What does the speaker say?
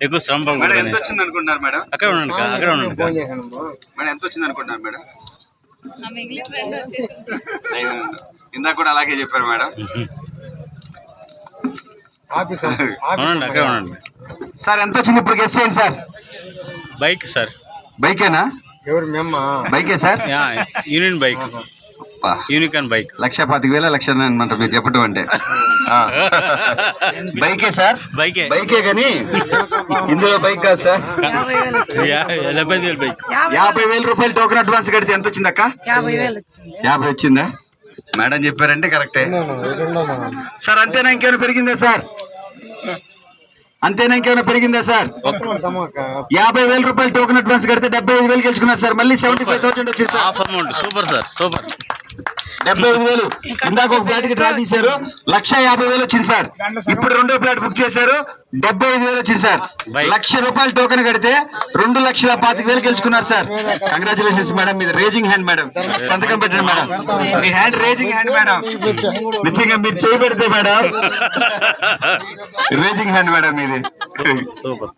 ఎక్కువ శ్రమ మేడం ఎంత వచ్చింది అనుకుంటున్నారు మేడం? అక్కడ ఉండండి అక్కడ ఉండండి మేడం ఎంత వచ్చింది అనుకుంటున్నారు మేడం? ఇందాక కూడా అలాగే చెప్పారు మేడం. అవునండి అక్కడ ఉండండి సార్ ఎంత వచ్చింది ఇప్పుడు గెస్ చేయండి సార్. Bike sir. బైకేనా? ఎవరు మేమ్మ? బైకే sir. Union bike, unicorn bike. 1,25,000 లక్ష అనమాట మీరు చెప్పటం అంటే. బైకే సార్. బైకే కానీ ఇందులో బైక్ కాదు సార్. 50,000 బైక్. 50,000 రూపాయలు టోకెన్ అడ్వాన్స్ కడితే ఎంత వచ్చింది అక్క? 50 వచ్చిందా? మేడం చెప్పారంటే కరెక్టే సార్. అంతేనా ఇంకేమైనా పెరిగిందా సార్? అంతేనా ఇంకేమైనా పెరిగిందా సార్? 50,000 రూపాయలు టోకెన్ అడ్వాన్స్ కడితే 75,000 గెలుచుకున్నారు సార్. మళ్ళీ 75,000 వచ్చింది sir. Half amount. Super sir, super. 75,000 ఇందాక ఒక ఫ్లాట్ కి డ్రా తీశారు, 1,50,000 వచ్చింది సార్. ఇప్పుడు రెండో ఫ్లాట్ బుక్ చేశారు, 75,000 వచ్చింది సార్. 1,00,000 రూపాయలు టోకెన్ కడితే 2,25,000 గెలుచుకున్నారు సార్. Congratulations madam. మీది రేజింగ్ హ్యాండ్ మేడం. సంతకం పెట్టండి మేడం. మీ హ్యాండ్ రేజింగ్ హ్యాండ్ మేడం. నిజంగా మీరు చేయి పెడితే మేడం రేజింగ్ హ్యాండ్ మేడం మీది. సూపర్.